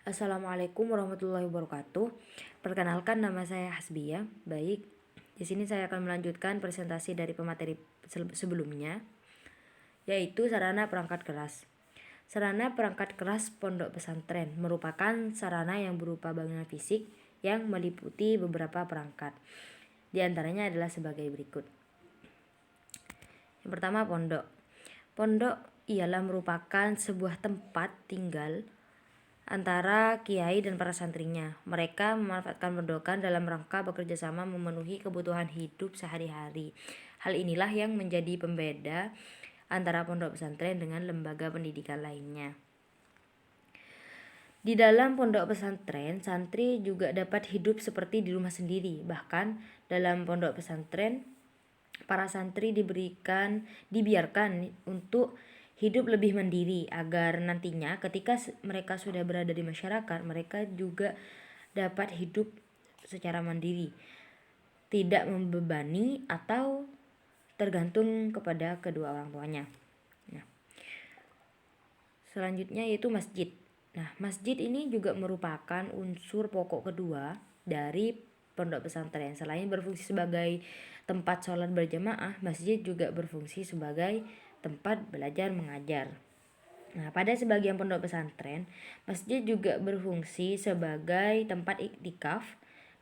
Assalamualaikum warahmatullahi wabarakatuh. Perkenalkan, nama saya Hasbia. Baik, di sini saya akan melanjutkan presentasi dari pemateri sebelumnya, yaitu sarana perangkat keras. Sarana perangkat keras pondok pesantren merupakan sarana yang berupa bangunan fisik yang meliputi beberapa perangkat. Di antaranya adalah sebagai berikut. Yang pertama, pondok. Pondok ialah merupakan sebuah tempat tinggal antara kiai dan para santrinya. Mereka memanfaatkan pondokan dalam rangka bekerja sama memenuhi kebutuhan hidup sehari-hari. Hal inilah yang menjadi pembeda antara pondok pesantren dengan lembaga pendidikan lainnya. Di dalam pondok pesantren, santri juga dapat hidup seperti di rumah sendiri. Bahkan dalam pondok pesantren, para santri dibiarkan untuk hidup lebih mandiri agar nantinya ketika mereka sudah berada di masyarakat, mereka juga dapat hidup secara mandiri, tidak membebani atau tergantung kepada kedua orang tuanya. Nah, selanjutnya yaitu masjid. Nah, masjid ini juga merupakan unsur pokok kedua dari pondok pesantren. Selain berfungsi sebagai tempat sholat berjamaah, masjid juga berfungsi sebagai tempat belajar mengajar. Nah, pada sebagian pondok pesantren, masjid juga berfungsi sebagai tempat iktikaf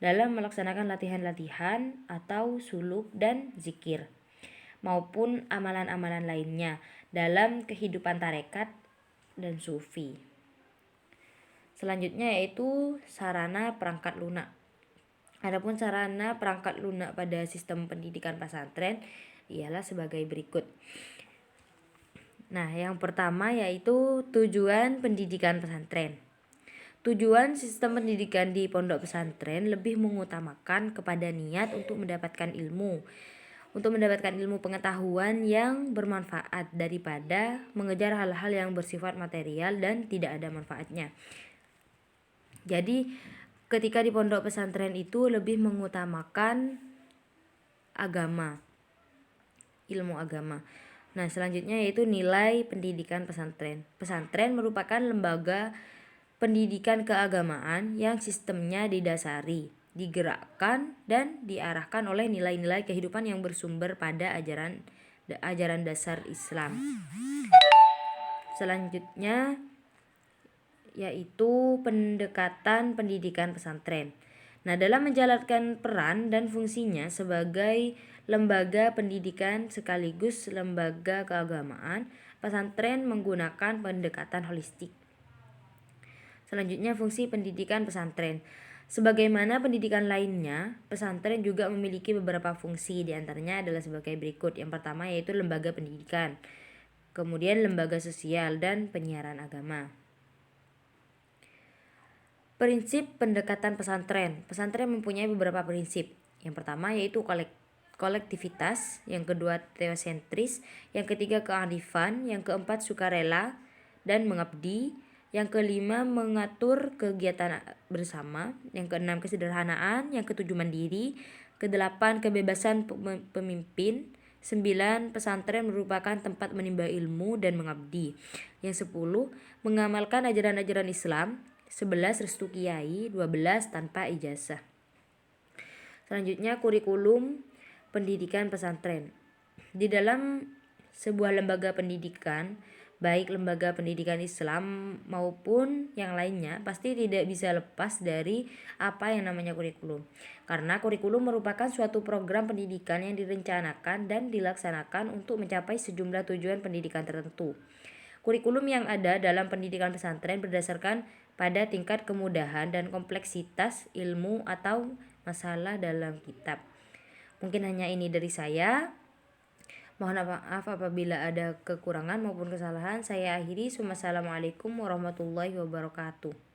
dalam melaksanakan latihan-latihan atau suluk dan zikir, maupun amalan-amalan lainnya dalam kehidupan tarekat dan sufi. Selanjutnya yaitu sarana perangkat lunak. Adapun sarana perangkat lunak pada sistem pendidikan pesantren ialah sebagai berikut. Nah, yang pertama yaitu tujuan pendidikan pesantren. Tujuan sistem pendidikan di pondok pesantren lebih mengutamakan kepada niat untuk mendapatkan ilmu. Untuk mendapatkan ilmu pengetahuan yang bermanfaat daripada mengejar hal-hal yang bersifat material dan tidak ada manfaatnya. Jadi, ketika di pondok pesantren itu lebih mengutamakan agama, ilmu agama. Nah, selanjutnya yaitu nilai pendidikan pesantren. Pesantren merupakan lembaga pendidikan keagamaan yang sistemnya didasari, digerakkan, dan diarahkan oleh nilai-nilai kehidupan yang bersumber pada ajaran dasar Islam. Selanjutnya yaitu pendekatan pendidikan pesantren. Nah, dalam menjalankan peran dan fungsinya sebagai lembaga pendidikan sekaligus lembaga keagamaan, pesantren menggunakan pendekatan holistik. Selanjutnya, fungsi pendidikan pesantren. Sebagaimana pendidikan lainnya, pesantren juga memiliki beberapa fungsi, di antaranya adalah sebagai berikut. Yang pertama yaitu lembaga pendidikan, kemudian lembaga sosial, dan penyiaran agama. Prinsip pendekatan pesantren. Pesantren mempunyai beberapa prinsip. Yang pertama yaitu kolektivitas, yang kedua teosentris, yang ketiga kearifan, yang keempat sukarela dan mengabdi, yang kelima mengatur kegiatan bersama, yang keenam kesederhanaan, yang ketujuh mandiri, kedelapan kebebasan pemimpin, 9 pesantren merupakan tempat menimba ilmu dan mengabdi, yang 10 mengamalkan ajaran-ajaran Islam, 11 restu kiai, 12 tanpa ijazah. Selanjutnya kurikulum pendidikan pesantren. Di dalam sebuah lembaga pendidikan, baik lembaga pendidikan Islam maupun yang lainnya, pasti tidak bisa lepas dari apa yang namanya kurikulum. Karena kurikulum merupakan suatu program pendidikan yang direncanakan dan dilaksanakan untuk mencapai sejumlah tujuan pendidikan tertentu. Kurikulum yang ada dalam pendidikan pesantren berdasarkan pada tingkat kemudahan dan kompleksitas ilmu atau masalah dalam kitab. Mungkin hanya ini dari saya. Mohon maaf apabila ada kekurangan maupun kesalahan. Saya akhiri. Wassalamualaikum warahmatullahi wabarakatuh.